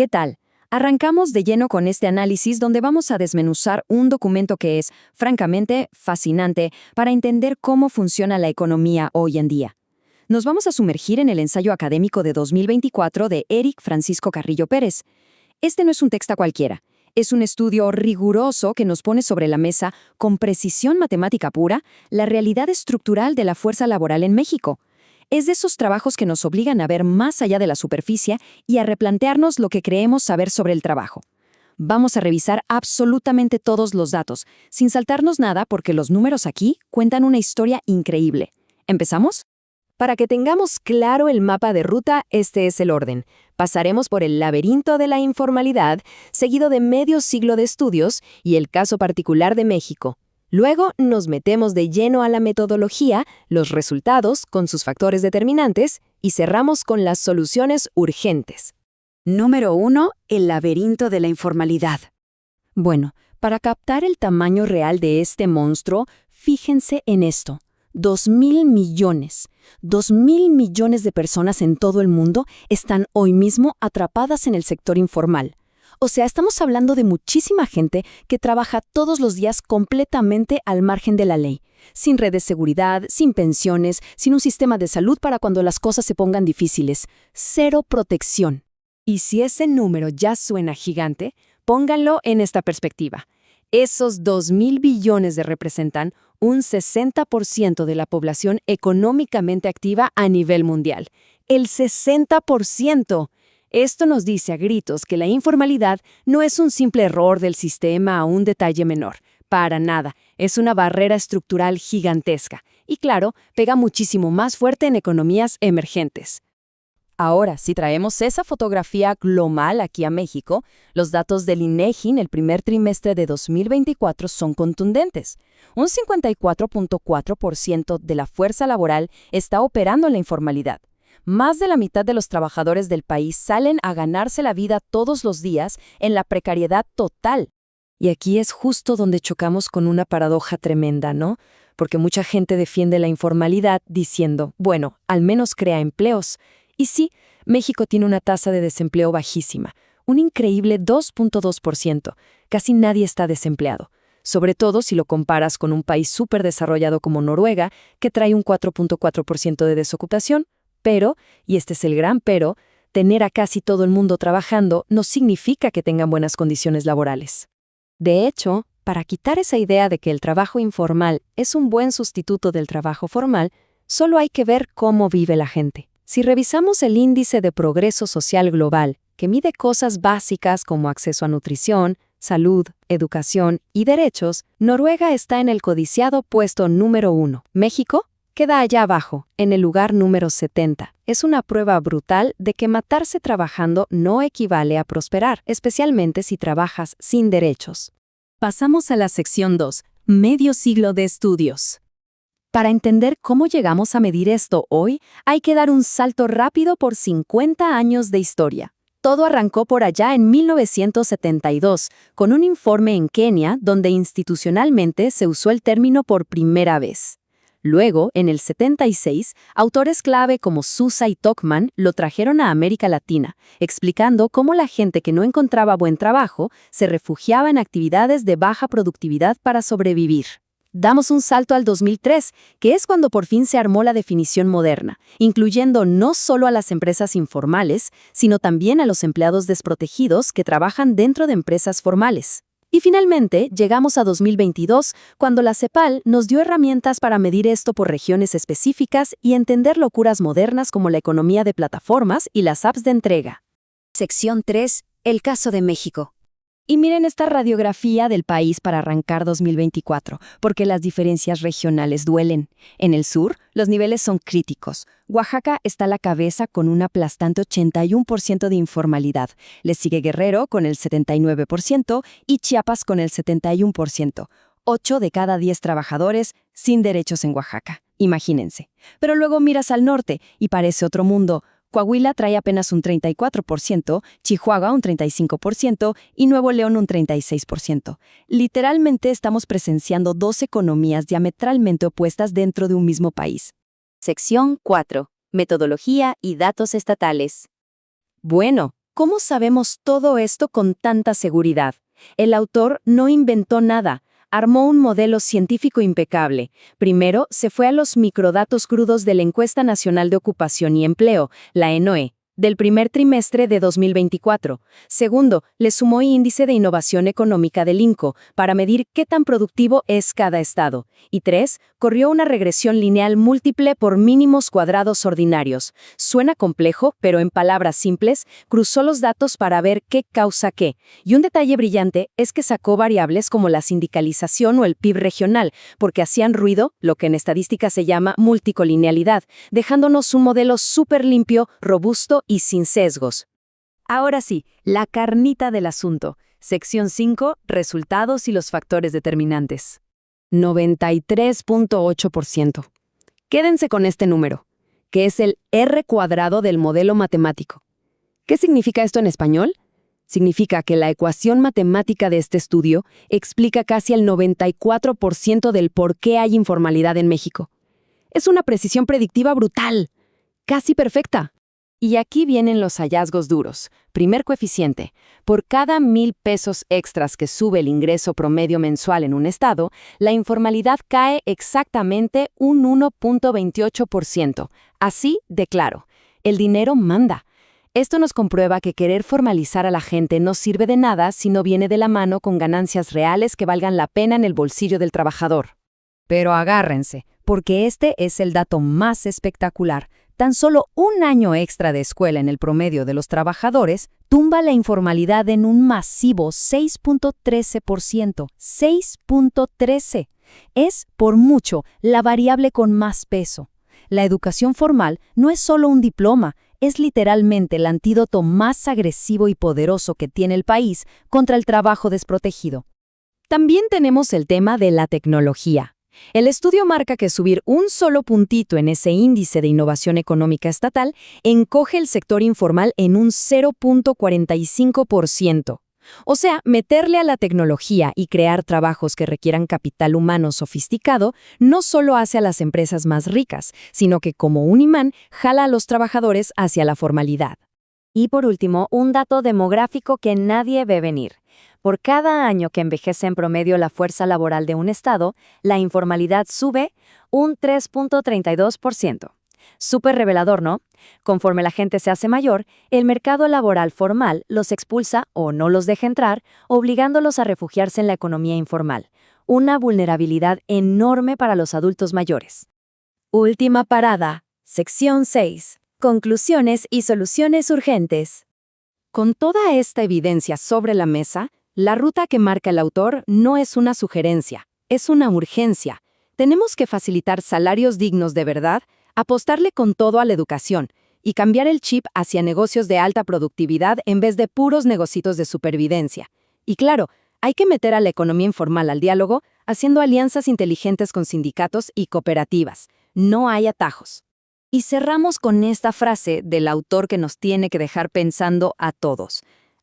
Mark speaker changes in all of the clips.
Speaker 1: ¿Qué tal? Arrancamos de lleno con este análisis donde vamos a desmenuzar un documento que es, francamente, fascinante para entender cómo funciona la economía hoy en día. Nos vamos a sumergir en el ensayo académico de 2024 de Eric Francisco Carrillo Pérez. Este no es un texto cualquiera, es un estudio riguroso que nos pone sobre la mesa, con precisión matemática pura, la realidad estructural de la fuerza laboral en México. Es de esos trabajos que nos obligan a ver más allá de la superficie y a replantearnos lo que creemos saber sobre el trabajo. Vamos a revisar absolutamente todos los datos, sin saltarnos nada porque los números aquí cuentan una historia increíble. ¿Empezamos?
Speaker 2: Para que tengamos claro el mapa de ruta, este es el orden. Pasaremos por el laberinto de la informalidad, seguido de medio siglo de estudios y el caso particular de México. Luego nos metemos de lleno a la metodología, los resultados con sus factores determinantes y cerramos con las soluciones urgentes.
Speaker 1: Número 1. El laberinto de la informalidad. Bueno, para captar el tamaño real de este monstruo, fíjense en esto. 2.000 millones. 2.000 millones de personas en todo el mundo están hoy mismo atrapadas en el sector informal. O sea, estamos hablando de muchísima gente que trabaja todos los días completamente al margen de la ley, sin red de seguridad, sin pensiones, sin un sistema de salud para cuando las cosas se pongan difíciles. Cero protección.
Speaker 2: Y si ese número ya suena gigante, pónganlo en esta perspectiva. Esos 2.000 billones representan un 60% de la población económicamente activa a nivel mundial. ¡El 60%! Esto nos dice a gritos que la informalidad no es un simple error del sistema o un detalle menor. Para nada, es una barrera estructural gigantesca. Y claro, pega muchísimo más fuerte en economías emergentes.
Speaker 1: Ahora, si traemos esa fotografía global aquí a México, los datos del INEGI en el primer trimestre de 2024 son contundentes. Un 54.4% de la fuerza laboral está operando en la informalidad. Más de la mitad de los trabajadores del país salen a ganarse la vida todos los días en la precariedad total. Y aquí es justo donde chocamos con una paradoja tremenda, ¿no? Porque mucha gente defiende la informalidad diciendo, bueno, al menos crea empleos. Y sí, México tiene una tasa de desempleo bajísima, un increíble 2.2%. Casi nadie está desempleado, sobre todo si lo comparas con un país súper desarrollado como Noruega, que trae un 4.4% de desocupación. Pero, y este es el gran pero, tener a casi todo el mundo trabajando no significa que tengan buenas condiciones laborales.
Speaker 2: De hecho, para quitar esa idea de que el trabajo informal es un buen sustituto del trabajo formal, solo hay que ver cómo vive la gente. Si revisamos el índice de progreso social global, que mide cosas básicas como acceso a nutrición, salud, educación y derechos, Noruega está en el codiciado puesto número 1. México queda allá abajo, en el lugar número 70. Es una prueba brutal de que matarse trabajando no equivale a prosperar, especialmente si trabajas sin derechos.
Speaker 1: Pasamos a la sección 2, medio siglo de estudios. Para entender cómo llegamos a medir esto hoy, hay que dar un salto rápido por 50 años de historia. Todo arrancó por allá en 1972, con un informe en Kenia donde institucionalmente se usó el término por primera vez. Luego, en el 76, autores clave como Sousa y Tocqueville lo trajeron a América Latina, explicando cómo la gente que no encontraba buen trabajo se refugiaba en actividades de baja productividad para sobrevivir. Damos un salto al 2003, que es cuando por fin se armó la definición moderna, incluyendo no solo a las empresas informales, sino también a los empleados desprotegidos que trabajan dentro de empresas formales. Y finalmente, llegamos a 2022, cuando la CEPAL nos dio herramientas para medir esto por regiones específicas y entender locuras modernas como la economía de plataformas y las apps de entrega.
Speaker 2: Sección 3. El caso de México.
Speaker 1: Y miren esta radiografía del país para arrancar 2024, porque las diferencias regionales duelen. En el sur, los niveles son críticos. Oaxaca está a la cabeza con un aplastante 81% de informalidad. Le sigue Guerrero con el 79% y Chiapas con el 71%. 8 de cada 10 trabajadores sin derechos en Oaxaca. Imagínense. Pero luego miras al norte y parece otro mundo. Coahuila trae apenas un 34%, Chihuahua un 35% y Nuevo León un 36%. Literalmente estamos presenciando dos economías diametralmente opuestas dentro de un mismo país.
Speaker 2: Sección 4. Metodología y datos estatales. Bueno,
Speaker 1: ¿Cómo sabemos todo esto con tanta seguridad? El autor no inventó nada. Armó un modelo científico impecable. Primero, se fue a los microdatos crudos de la Encuesta Nacional de Ocupación y Empleo, la ENOE, del primer trimestre de 2024. Segundo, le sumó índice de innovación económica del INCO para medir qué tan productivo es cada estado. Y tres, corrió una regresión lineal múltiple por mínimos cuadrados ordinarios. Suena complejo, pero en palabras simples, cruzó los datos para ver qué causa qué. Y un detalle brillante es que sacó variables como la sindicalización o el PIB regional, porque hacían ruido, lo que en estadística se llama multicolinealidad, dejándonos un modelo súper limpio, robusto y sin sesgos.
Speaker 2: Ahora sí, la carnita del asunto. Sección 5, resultados y los factores determinantes. 93.8%. Quédense con este número, que es el R cuadrado del modelo matemático. ¿Qué significa esto en español? Significa que la ecuación matemática de este estudio explica casi el 94% del por qué hay informalidad en México. Es una precisión predictiva brutal, casi perfecta. Y aquí vienen los hallazgos duros. Primer coeficiente. Por cada 1,000 pesos extras que sube el ingreso promedio mensual en un estado, la informalidad cae exactamente un 1.28%. Así de claro. El dinero manda. Esto nos comprueba que querer formalizar a la gente no sirve de nada si no viene de la mano con ganancias reales que valgan la pena en el bolsillo del trabajador. Pero agárrense, porque este es el dato más espectacular. Tan solo un año extra de escuela en el promedio de los trabajadores tumba la informalidad en un masivo 6.13%. 6.13. Es, por mucho, la variable con más peso. La educación formal no es solo un diploma, es literalmente el antídoto más agresivo y poderoso que tiene el país contra el trabajo desprotegido.
Speaker 1: También tenemos el tema de la tecnología. El estudio marca que subir un solo puntito en ese índice de innovación económica estatal encoge el sector informal en un 0.45%. O sea, meterle a la tecnología y crear trabajos que requieran capital humano sofisticado no solo hace a las empresas más ricas, sino que como un imán jala a los trabajadores hacia la formalidad.
Speaker 2: Y por último, un dato demográfico que nadie ve venir. Por cada año que envejece en promedio la fuerza laboral de un estado, la informalidad sube un 3.32%. Súper revelador, ¿no? Conforme la gente se hace mayor, el mercado laboral formal los expulsa o no los deja entrar, obligándolos a refugiarse en la economía informal. Una vulnerabilidad enorme para los adultos mayores.
Speaker 1: Última parada, sección 6. Conclusiones y soluciones urgentes. Con toda esta evidencia sobre la mesa, la ruta que marca el autor no es una sugerencia, es una urgencia. Tenemos que facilitar salarios dignos de verdad, apostarle con todo a la educación y cambiar el chip hacia negocios de alta productividad en vez de puros negocios de supervivencia. Y claro, hay que meter a la economía informal al diálogo, haciendo alianzas inteligentes con sindicatos y cooperativas. No hay atajos.
Speaker 2: Y cerramos con esta frase del autor que nos tiene que dejar pensando a todos.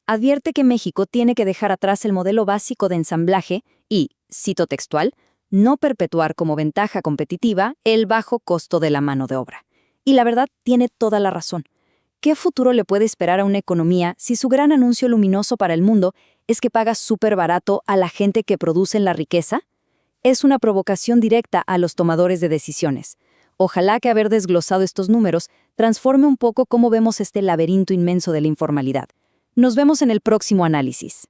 Speaker 2: Advierte que México tiene que dejar atrás el modelo básico de ensamblaje y, cito textual, no perpetuar como ventaja competitiva el bajo costo de la mano de obra. Y la verdad tiene toda la razón. ¿Qué futuro le puede esperar a una economía si su gran anuncio luminoso para el mundo es que paga súper barato a la gente que produce la riqueza? Es una provocación directa a los tomadores de decisiones. Ojalá que haber desglosado estos números transforme un poco cómo vemos este laberinto inmenso de la informalidad. Nos vemos en el próximo análisis.